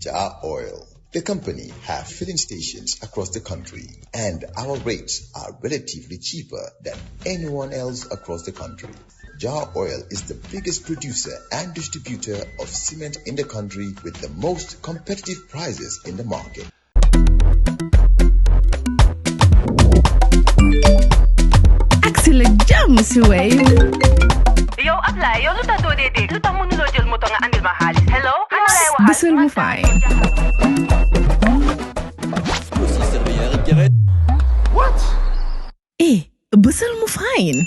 Jar Oil. The company have filling stations across the country, and our rates are relatively cheaper than anyone else across the country. Jar Oil is the biggest producer and distributor of cement in the country with the most competitive prices in the market. Axel jam si Wave. Yo, Abla, yo, luta to dede. Luta mo nulo jel mo to nga andil mahalis. Hello? Busel mo fine. What? Busel mo fine.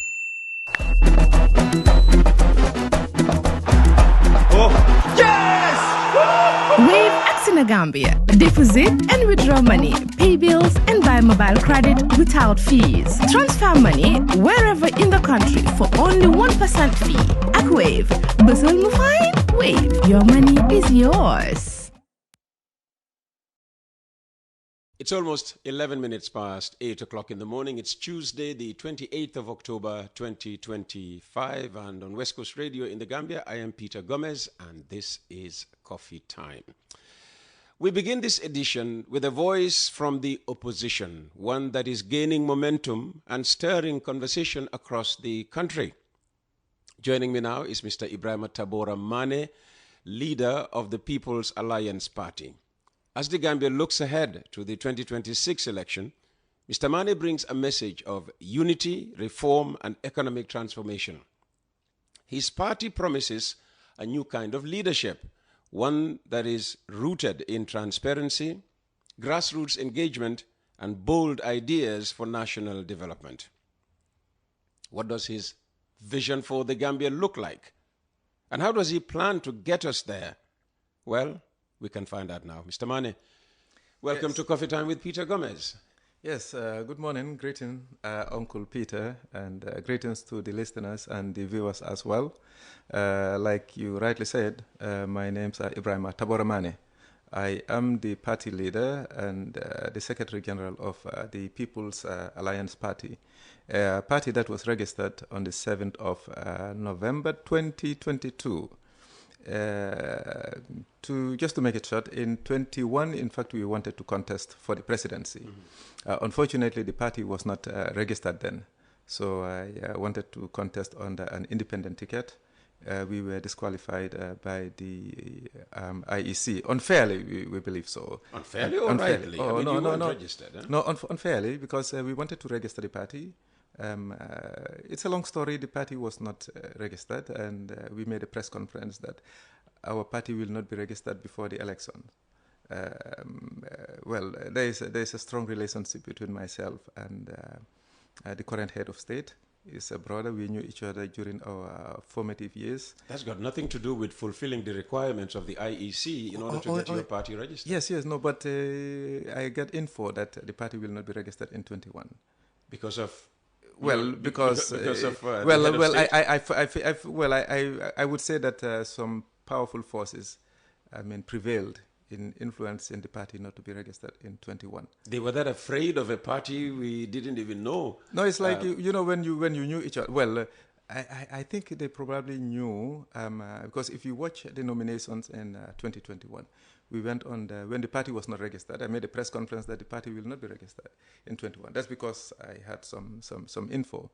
Oh, yes! Wave Axina Gambia. Deposit and withdraw money, pay bills and buy mobile credit without fees. Transfer money wherever in the country for only 1% fee. At Wave. Busel mo fine? Wave. Your money is yours. It's almost 11 minutes past 8 o'clock in the morning. It's Tuesday, the 28th of October, 2025. And on West Coast Radio in the Gambia, I am Peter Gomez, and this is Coffee Time. We begin this edition with a voice from the opposition, one that is gaining momentum and stirring conversation across the country. Joining me now is Mr. Ebrima Tabora Manneh, leader of the People's Alliance Party. As the Gambia looks ahead to the 2026 election, Mr. Manneh brings a message of unity, reform, and economic transformation. His party promises a new kind of leadership, one that is rooted in transparency, grassroots engagement, and bold ideas for national development. What does his vision for the Gambia look like? And how does he plan to get us there? Well, we can find out now. Mr. Manneh, welcome to Coffee Time with Peter Gomez. Yes, good morning. Greetings, Uncle Peter, and greetings to the listeners and the viewers as well. Like you rightly said, my name's Ebrima Tabora Manneh. I am the party leader and the Secretary General of the People's Alliance Party, a party that was registered on the 7th of November 2022. Just to make it short, in 21, in fact, we wanted to contest for the presidency. Mm-hmm. Unfortunately, the party was not registered then. So I wanted to contest on an independent ticket. We were disqualified by the IEC. Unfairly, we believe so. Unfairly or rightly? Oh, I mean, no, you weren't no. registered, huh? No, unfairly, because we wanted to register the party. It's a long story. The party was not registered, and we made a press conference that our party will not be registered before the election. Well, there is a strong relationship between myself and the current head of state. He's a brother. We knew each other during our formative years. That's got nothing to do with fulfilling the requirements of the IEC in order to get your party registered. Yes, no, but I got info that the party will not be registered in 21. Because of... Well, because of I would say that some powerful forces, prevailed in influencing the party not to be registered in 21. They were that afraid of a party we didn't even know. No, it's like when you knew each other. Well, I think they probably knew because if you watch the nominations in 2021. We went on when the party was not registered. I made a press conference that the party will not be registered in 21. That's because I had some info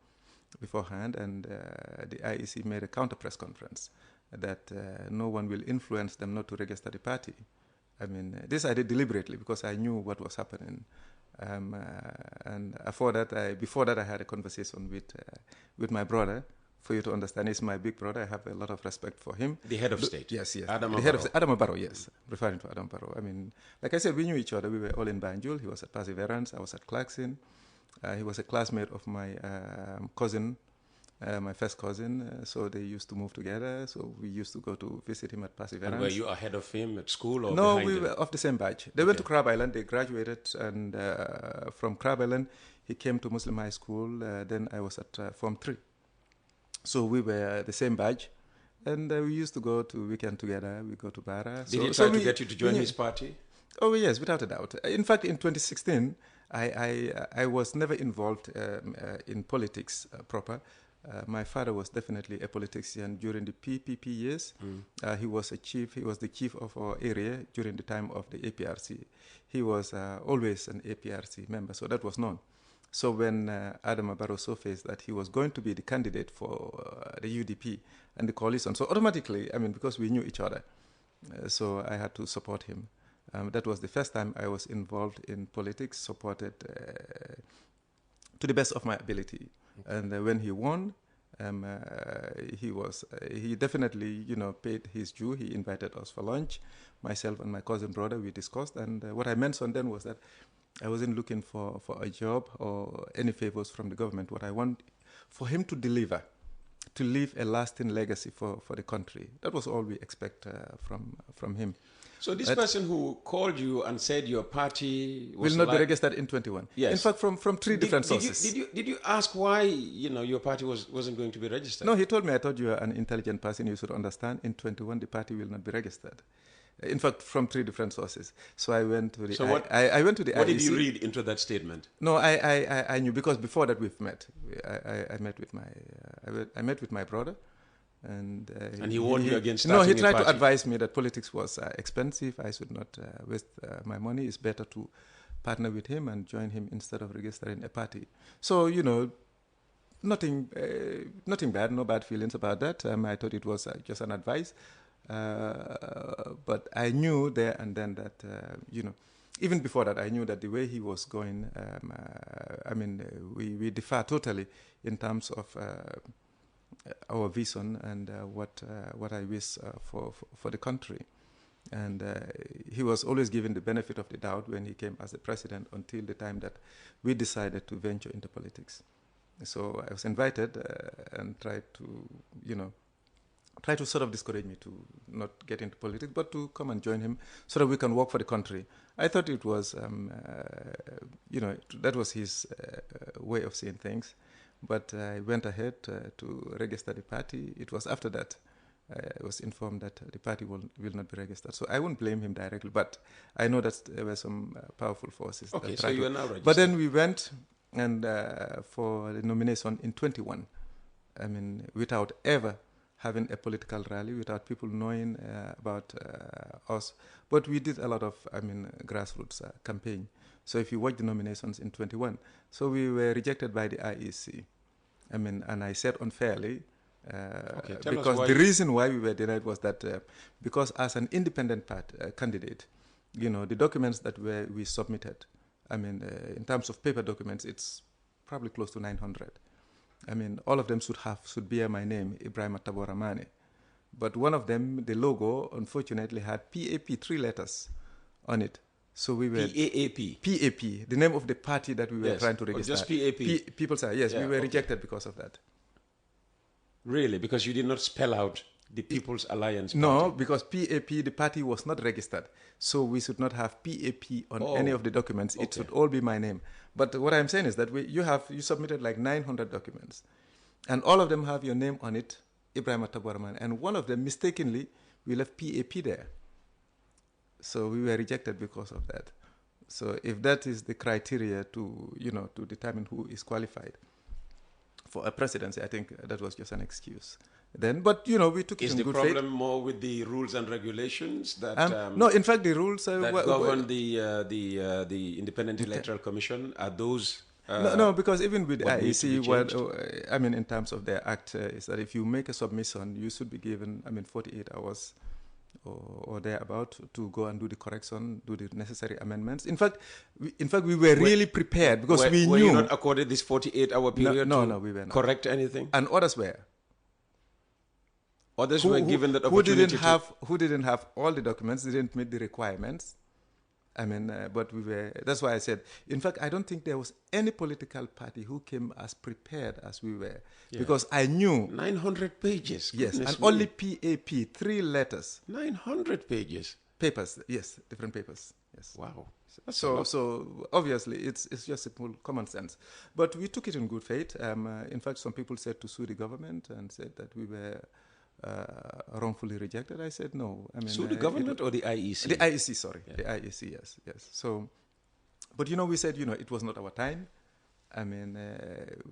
beforehand, and the IEC made a counter press conference that no one will influence them not to register the party. This I did deliberately because I knew what was happening. And before that, I had a conversation with my brother. For you to understand, he's my big brother. I have a lot of respect for him. The head of state? Yes. Adam Barrow, yes. Referring to Adam Barrow. Like I said, we knew each other. We were all in Banjul. He was at Perseverance. I was at Clarkson. He was a classmate of my cousin, my first cousin. So they used to move together. So we used to go to visit him at Perseverance. And were you ahead of him at school or No, behind we him? were of the same batch. They went to Crab Island. They graduated, and from Crab Island, he came to Muslim High School. Then I was at Form 3. So we were the same batch, and we used to go to weekend together. We go to Bara. Did he try to get you to join his party? Oh yes, without a doubt. In fact, in 2016, I was never involved in politics proper, My father was definitely a politician during the PPP years. He was the chief of our area during the time of the APRC. He was always an APRC member, so that was known. So when Adama Barrow surfaced that he was going to be the candidate for the UDP and the coalition, so automatically, because we knew each other, so I had to support him. That was the first time I was involved in politics, supported to the best of my ability. And when he won, he definitely, paid his due. He invited us for lunch. Myself and my cousin brother, we discussed. And what I mentioned then was that I wasn't looking for a job or any favors from the government. What I want for him to deliver, to leave a lasting legacy for the country. That was all we expect from him. So this person who called you and said your party was will not be registered in 21. Yes. In fact, from three different sources. Did you ask why your party wasn't going to be registered? No, he told me, I thought you are an intelligent person. You should understand. In 21, the party will not be registered. In fact, from three different sources. So I went to the. So I went to the. What IEC. did you read into that statement? No, I knew because before that we've met. I met with my brother. And he warned you against starting. No, he tried a party. to advise me that politics was expensive. I should not waste my money. It's better to partner with him and join him instead of registering a party. So nothing bad, no bad feelings about that. I thought it was just an advice, but I knew there and then that even before that I knew that the way he was going. We differ totally in terms of. Our vision and what I wish for the country. And he was always given the benefit of the doubt when he came as the president until the time that we decided to venture into politics. So I was invited and tried to sort of discourage me to not get into politics, but to come and join him so that we can work for the country. I thought it was, that was his way of seeing things. But I went ahead to register the party. It was after that I was informed that the party will not be registered. So I won't blame him directly, but I know that there were some powerful forces. Okay, so you are now registered. But then we went and for the nomination in 21, without ever having a political rally, without people knowing about us. But we did a lot of, grassroots campaign. So if you watch the nominations in 21, so we were rejected by the IEC. And I said unfairly, because the reason why we were denied was that because as an independent candidate, the documents that we submitted, in terms of paper documents, it's probably close to 900. All of them should bear my name, Ebrima Tabora Manneh. But one of them, the logo, unfortunately had PAP, 3 letters on it. So we were PAP, the name of the party that we were trying to register. Just PAP. People say yes. We were rejected because of that. Really, because you did not spell out the People's Alliance Party? No, because PAP, the party was not registered, so we should not have PAP on any of the documents. Okay. It should all be my name. But what I'm saying is that you submitted like 900 documents, and all of them have your name on it, Ebrima Tabora Manneh, and one of them mistakenly we left PAP there. So we were rejected because of that. So if that is the criteria to determine who is qualified for a presidency, I think that was just an excuse. Then, but we took it in good faith. Is the problem more with the rules and regulations that? No, in fact, the rules that govern the Independent Electoral Commission are those. No, because even with IEC, in terms of their act, is that if you make a submission, you should be given 48 hours. Or thereabout to go and do the correction, do the necessary amendments. In fact, we were really prepared because we knew. Were you not accorded this 48-hour period no, we were not. Correct anything? And others were. Others were given that opportunity who didn't have all the documents, didn't meet the requirements. But we were. That's why I said. In fact, I don't think there was any political party who came as prepared as we were, because I knew 900 pages. Yes, and only PAP, 3 letters. 900 pages. Papers, yes, different papers. Yes. Wow. So obviously it's just simple common sense, but we took it in good faith. In fact, some people said to sue the government and said that we were. Wrongfully rejected. I said no. So the government or the IEC? The IEC, sorry. Yeah. The IEC, yes. So, but we said, it was not our time.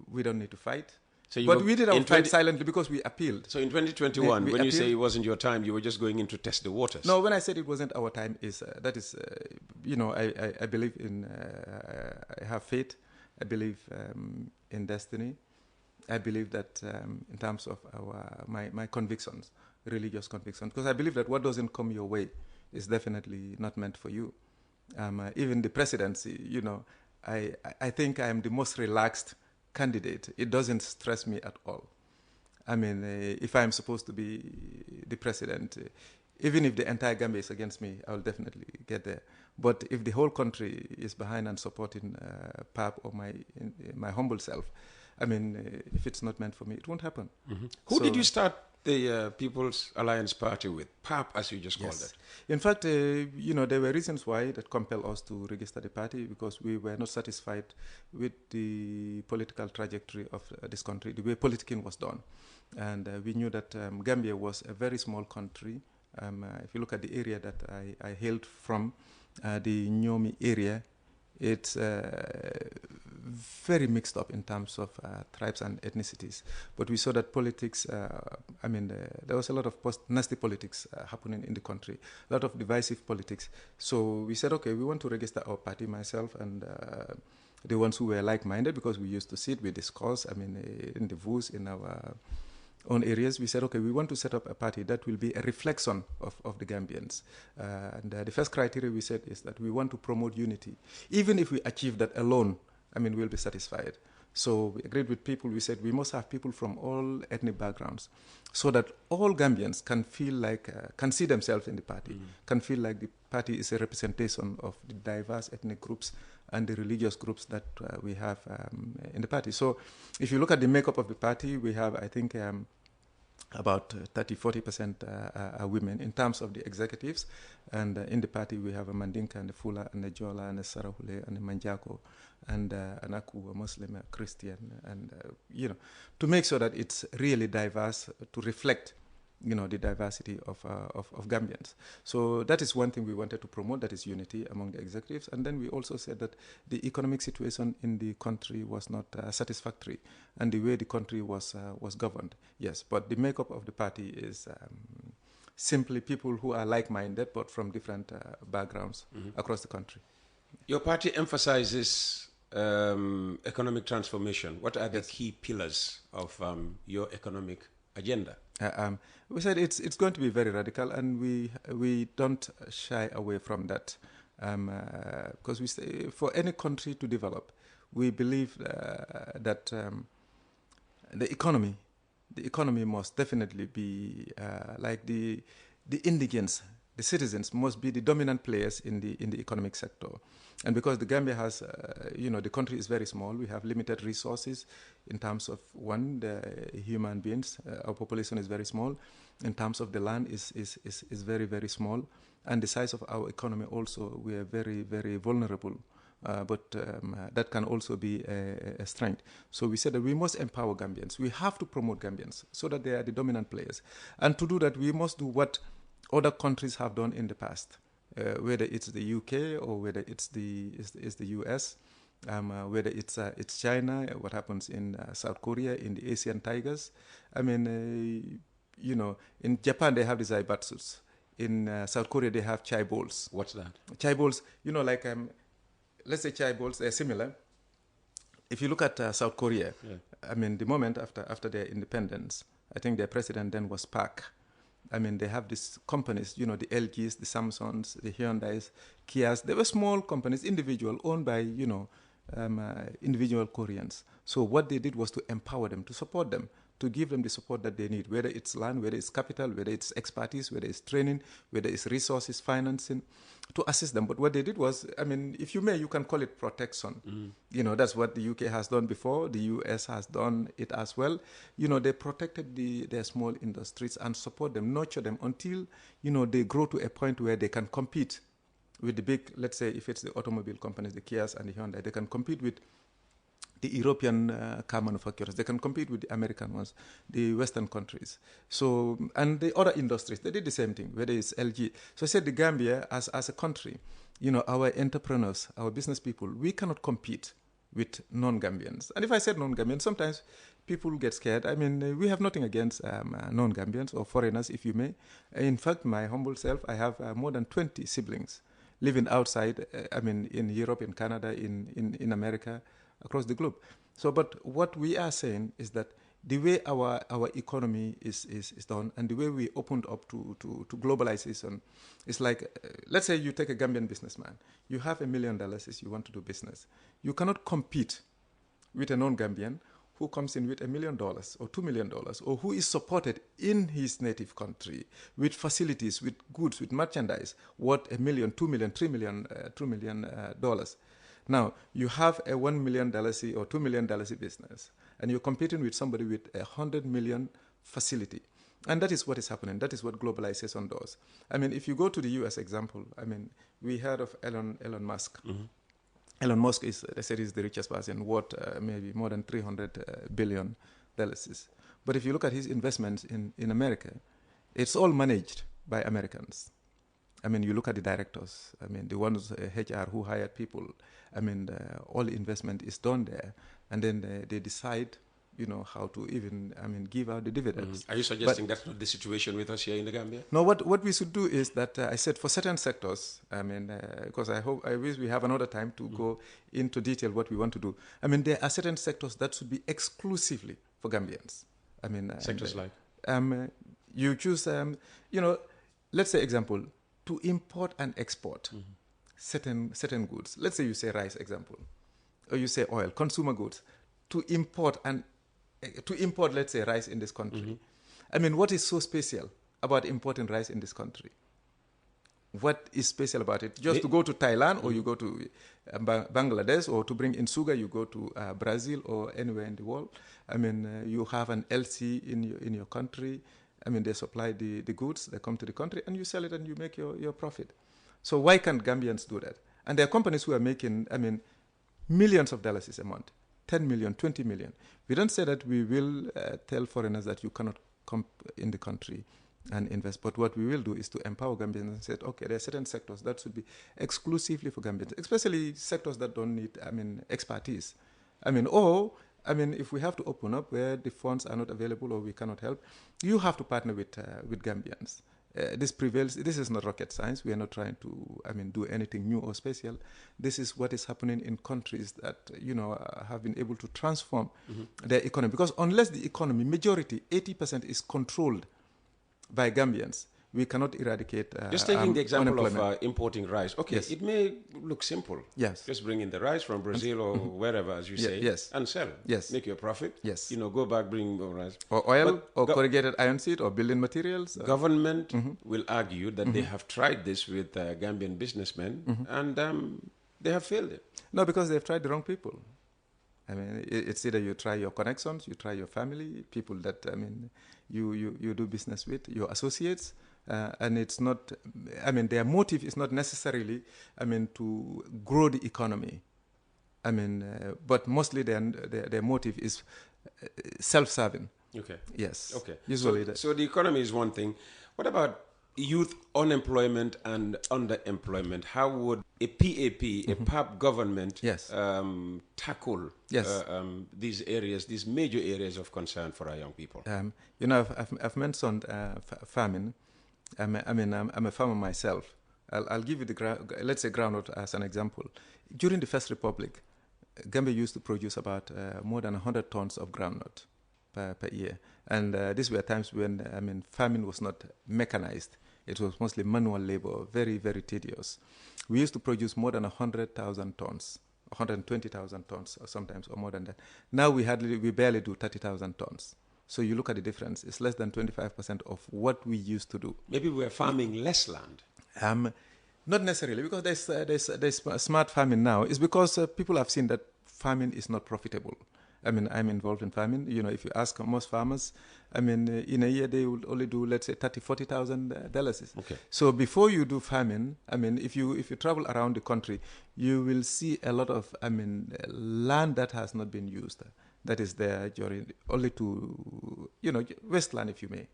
We don't need to fight. So but we did our fight silently because we appealed. So in 2021, when you say it wasn't your time, you were just going in to test the waters. No, when I said it wasn't our time, I believe in, I have faith. I believe in destiny. I believe that in terms of my convictions, religious convictions, because I believe that what doesn't come your way is definitely not meant for you. Even the presidency, I think I am the most relaxed candidate. It doesn't stress me at all. I mean, if I'm supposed to be the president, even if the entire Gambia is against me, I'll definitely get there. But if the whole country is behind and supporting PAP or my humble self, I mean, if it's not meant for me, it won't happen. Mm-hmm. Who did you start the People's Alliance Party with? PAP, as you just called it. In fact, there were reasons why that compelled us to register the party, because we were not satisfied with the political trajectory of this country, the way politicking was done. And we knew that Gambia was a very small country. If you look at the area that I hailed from, the Nyomi area, it's very mixed up in terms of tribes and ethnicities. But we saw that politics, there was a lot of nasty politics happening in the country, a lot of divisive politics. So we said, okay, we want to register our party, myself and the ones who were like-minded, because we used to sit, we discuss, in the VOOs, in our own areas. We said, okay, we want to set up a party that will be a reflection of the Gambians. And the first criteria we said is that we want to promote unity. Even if we achieve that alone, we'll be satisfied. So we agreed with people. We said we must have people from all ethnic backgrounds, so that all Gambians can feel like, can see themselves in the party, can feel like the party is a representation of the diverse ethnic groups and the religious groups that we have in the party. So if you look at the makeup of the party, we have, I think, about 30-40% are women in terms of the executives. And in the party, we have a Mandinka and a Fula and a Jola and a Sarahule and a Manjako and an Aku, a Muslim, a Christian, and, to make sure that it's really diverse, to reflect, the diversity of Gambians. So that is one thing we wanted to promote, that is unity among the executives. And then we also said that the economic situation in the country was not satisfactory, and the way the country was governed. Yes, but the makeup of the party is simply people who are like-minded, but from different backgrounds across the country. Your party emphasizes economic transformation. What are the key pillars of your economic agenda? We said it's going to be very radical, and we don't shy away from that, because we say for any country to develop, we believe that the economy must definitely be like the indigents. The citizens must be the dominant players in the economic sector. And because the Gambia has, the country is very small, we have limited resources in terms of, the human beings. Our population is very small. In terms of the land is very, very small. And the size of our economy also, we are very, very vulnerable. But that can also be a strength. So we said that we must empower Gambians. We have to promote Gambians so that they are the dominant players. And to do that, we must do what other countries have done in the past, whether it's the UK or whether it's the US, whether it's China, what happens in South Korea, in the Asian tigers. In Japan they have the zaibatsus. In South Korea they have chai bowls. What's that? Chai bowls, let's say chai bowls, they're similar. If you look at South Korea, the moment after their independence, I think their president then was Park. They have these companies, the LGs, the Samsungs, the Hyundais, Kias. They were small companies, individual, owned by, individual Koreans. So what they did was to empower them, to support them, to give them the support that they need, whether it's land, whether it's capital, whether it's expertise, whether it's training, whether it's resources, financing, to assist them. But what they did was, if you may, you can call it protection. That's what the UK has done before. The US has done it as well. They protected their small industries and support them, nurture them until, they grow to a point where they can compete with the big, let's say, if it's the automobile companies, the Kias and the Hyundai, they can compete with the European car manufacturers. They can compete with the American ones, the Western countries. So, and the other industries, they did the same thing, whether it's LG. So I said the Gambia, as a country, our entrepreneurs, our business people, we cannot compete with non-Gambians. And if I said non-Gambians, sometimes people get scared. I mean, we have nothing against non-Gambians or foreigners, if you may. In fact, my humble self, I have more than 20 siblings living outside, in Europe, in Canada, in America, across the globe. So, but what we are saying is that the way our economy is done and the way we opened up to globalization is like, let's say you take a Gambian businessman. You have $1 million if you want to do business. You cannot compete with a non-Gambian who comes in with $1 million or $2 million or who is supported in his native country with facilities, with goods, with merchandise worth $1 million, $2 million, $3 million, $2 million dollars. Now, you have a $1 million or $2 million business, and you're competing with somebody with a $100 million facility. And that is what is happening. That is what globalization does. I mean, if you go to the US example, I mean, we heard of Elon Musk. Mm-hmm. Elon Musk is, they said, he's the richest person, worth maybe more than $300 billion. But if you look at his investments in America, it's all managed by Americans. I mean, you look at the directors, I mean, the ones, HR, who hired people, I mean, all the investment is done there. And then they decide, how to even, give out the dividends. Are you suggesting that's not the situation with us here in the Gambia? No, what we should do is that, I said for certain sectors, because I wish we have another time to go into detail what we want to do. I mean, there are certain sectors that should be exclusively for Gambians. I mean... sectors like? You choose, let's say example, to import and export certain goods. Let's say you say rice, example, or you say oil, consumer goods. To import, let's say, rice in this country. I mean, what is so special about importing rice in this country? What is special about it? Just to go to Thailand or you go to Bangladesh, or to bring in sugar, you go to Brazil or anywhere in the world. I mean, you have an LC in your country. I mean, they supply the goods, they come to the country, and you sell it and you make your profit. So why can't Gambians do that? And there are companies who are making, millions of dollars a month, 10 million, 20 million. We don't say that we will tell foreigners that you cannot come in the country and invest. But what we will do is to empower Gambians and say, okay, there are certain sectors that should be exclusively for Gambians, especially sectors that don't need, expertise. If we have to open up where the funds are not available or we cannot help, you have to partner with Gambians. This prevails. This is not rocket science. We are not trying to, do anything new or special. This is what is happening in countries that, have been able to transform their economy. Because unless the economy, majority, 80% is controlled by Gambians, we cannot eradicate just taking the example of importing rice. Okay, yes. It may look simple. Yes. Just bring in the rice from Brazil or wherever, as you say, yes. and sell. Yes. Make your profit. Yes. Go back, bring more rice. Or oil, or corrugated iron seed, or building materials. Government will argue that they have tried this with Gambian businessmen and they have failed it. No, because they've tried the wrong people. It's either you try your connections, you try your family, people that, you do business with, your associates. And it's not, their motive is not necessarily, to grow the economy. But mostly their motive is self-serving. Okay. Yes. Okay. Usually. So the economy is one thing. What about youth unemployment and underemployment? How would a PAP, a PAP government, tackle these areas, these major areas of concern for our young people? I've mentioned famine. I'm a farmer myself. I'll give you let's say groundnut as an example. During the First Republic, Gambia used to produce about more than 100 tons of groundnut per year. And these were times when, farming was not mechanized. It was mostly manual labor, very, very tedious. We used to produce more than 100,000 tons, 120,000 tons, or sometimes or more than that. Now we barely do 30,000 tons. So you look at the difference. It's less than 25% of what we used to do. Maybe we're farming less land. Not necessarily, because there's smart farming now. It's because people have seen that farming is not profitable. I'm involved in farming. If you ask most farmers, in a year they will only do, let's say, $40,000. Okay. So before you do farming, if you travel around the country, you will see a lot of, land that has not been used. That is there only to, wasteland, if you may.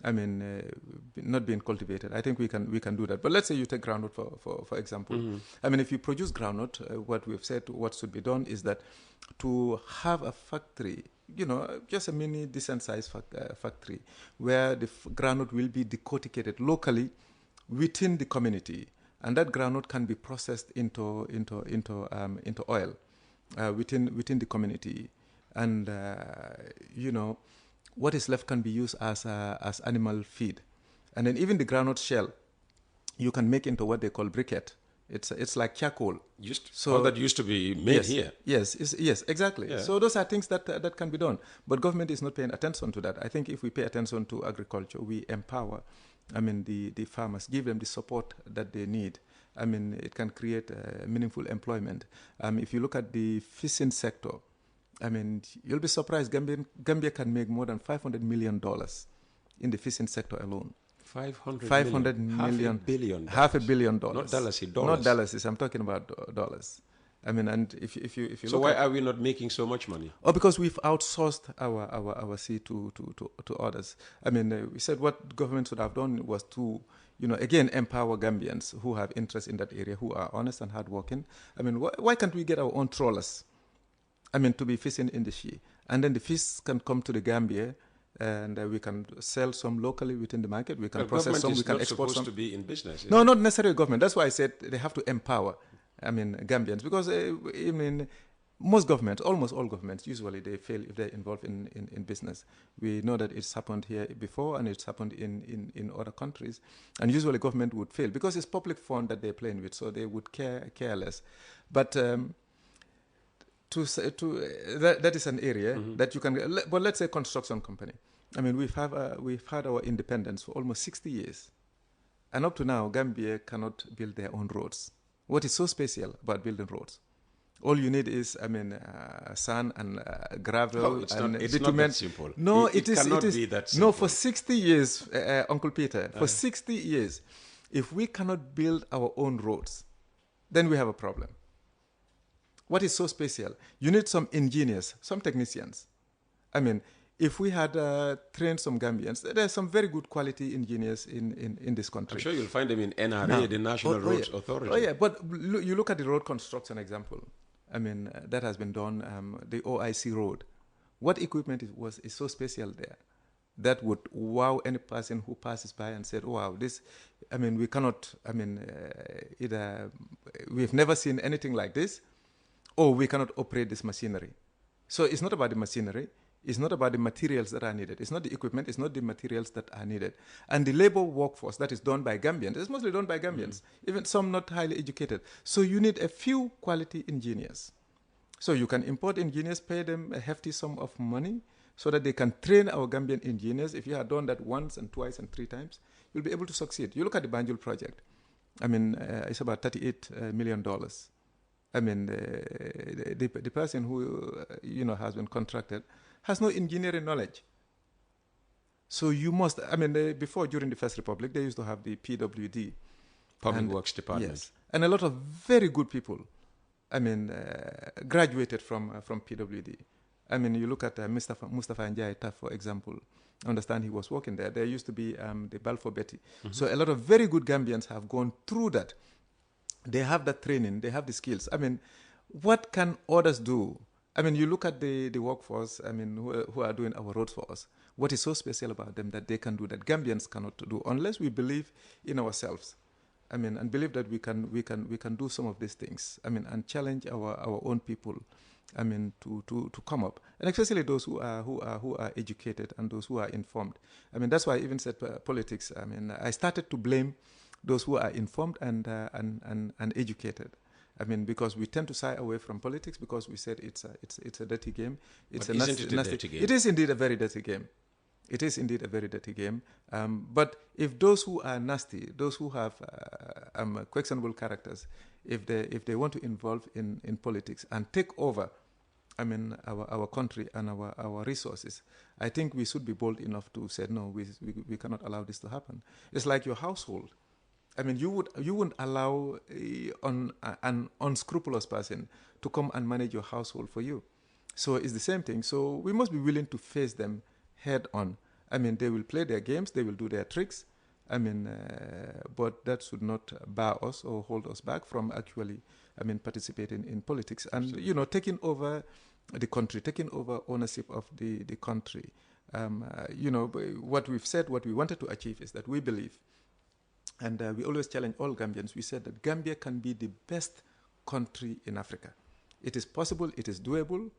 not being cultivated. I think we can do that. But let's say you take groundnut for example. If you produce groundnut, what we've said, what should be done is that to have a factory, just a mini decent-sized factory, where the groundnut will be decorticated locally within the community, and that groundnut can be processed into oil within the community, and what is left can be used as animal feed, and then even the groundnut shell you can make into what they call briquette. It's like charcoal. All that used to be made here. Yes, exactly. Yeah. So those are things that can be done. But government is not paying attention to that. I think if we pay attention to agriculture, we empower, the farmers, give them the support that they need. It can create meaningful employment. If you look at the fishing sector, you'll be surprised. Gambia can make more than $500 million in the fishing sector alone. 500 million. Half a billion dollars. Not dollars. Not dollars. I'm talking about dollars. And if you so why are we not making so much money? Because we've outsourced our sea to others. We said what government should have done was to, again, empower Gambians who have interest in that area, who are honest and hardworking. Why can't we get our own trawlers? To be fishing in the sea, and then the fish can come to the Gambia, and we can sell some locally within the market. We can process some. We can export some. Government is not supposed to be in business. No, not necessarily government. That's why I said they have to empower. Gambians, because most governments, almost all governments, usually they fail if they're involved in business. We know that it's happened here before, and it's happened in other countries. And usually government would fail because it's public fund that they're playing with, so they would care less. But that is an area that you can. But let's say construction company. We've had our independence for almost 60 years, and up to now, Gambia cannot build their own roads. What is so special about building roads? All you need is, sand and gravel and it's bitumen. not that simple. No, it cannot be that simple. No, for 60 years, Uncle Peter, for 60 years, if we cannot build our own roads, then we have a problem. What is so special? You need some engineers, some technicians. If we had trained some Gambians, there are some very good quality engineers in this country. I'm sure you'll find them in NRA, the National Roads Authority. Oh yeah, but you look at the road construction example. That has been done. The OIC road. What equipment is so special there that would wow any person who passes by and said, "Oh, wow, this." We cannot. Either we've never seen anything like this, or we cannot operate this machinery. So it's not about the machinery. It's not about the materials that are needed. It's not the equipment. It's not the materials that are needed. And the labor workforce that is done by Gambians, it's mostly done by Gambians, even some not highly educated. So you need a few quality engineers. So you can import engineers, pay them a hefty sum of money so that they can train our Gambian engineers. If you have done that once and twice and 3 times, you'll be able to succeed. You look at the Banjul project. It's about $38 million. The person who has been contracted has no engineering knowledge. So you must, before, during the First Republic, they used to have the PWD. Public Works Department. Yes. And a lot of very good people, graduated from PWD. You look at Mustafa Njai, for example. I understand he was working there. There used to be the Balfour Betty. So a lot of very good Gambians have gone through that. They have that training. They have the skills. What can others do? You look at the workforce, who are doing our roads for us. What is so special about them that they can do that Gambians cannot do unless we believe in ourselves. And believe that we can do some of these things. And challenge our own people. To come up, and especially those who are educated and those who are informed. That's why I even said politics. I started to blame those who are informed and educated. Because we tend to shy away from politics because we said it's a dirty game. Isn't it a dirty game? It is indeed a very dirty game. It is indeed a very dirty game. But if those who are nasty, those who have questionable characters, if they want to involve in politics and take over, our country and our resources, I think we should be bold enough to say no. We cannot allow this to happen. It's like your household. You wouldn't allow an unscrupulous person to come and manage your household for you. So it's the same thing. So we must be willing to face them head on I mean, they will play their games, they will do their tricks. I mean, but that should not bar us or hold us back from actually, I mean, participating in politics and, you know, taking over the country, taking over ownership of the country. You know, what we've said, what we wanted to achieve is that we believe, and we always challenge all Gambians, we said that Gambia can be the best country in Africa. It is possible, it is doable.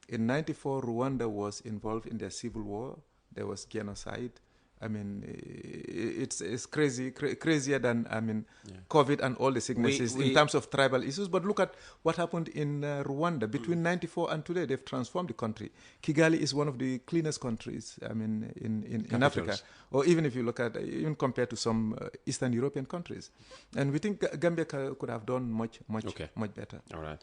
In '94, Rwanda was involved in their civil war. There was genocide. I mean, it's crazier than, I mean, COVID and all the sicknesses in terms of tribal issues. But look at what happened in Rwanda. Between '94 and today, they've transformed the country. Kigali is one of the cleanest countries, I mean, in Africa. Or even if you look at, even compared to some Eastern European countries. And we think Gambia could have done much better. All right.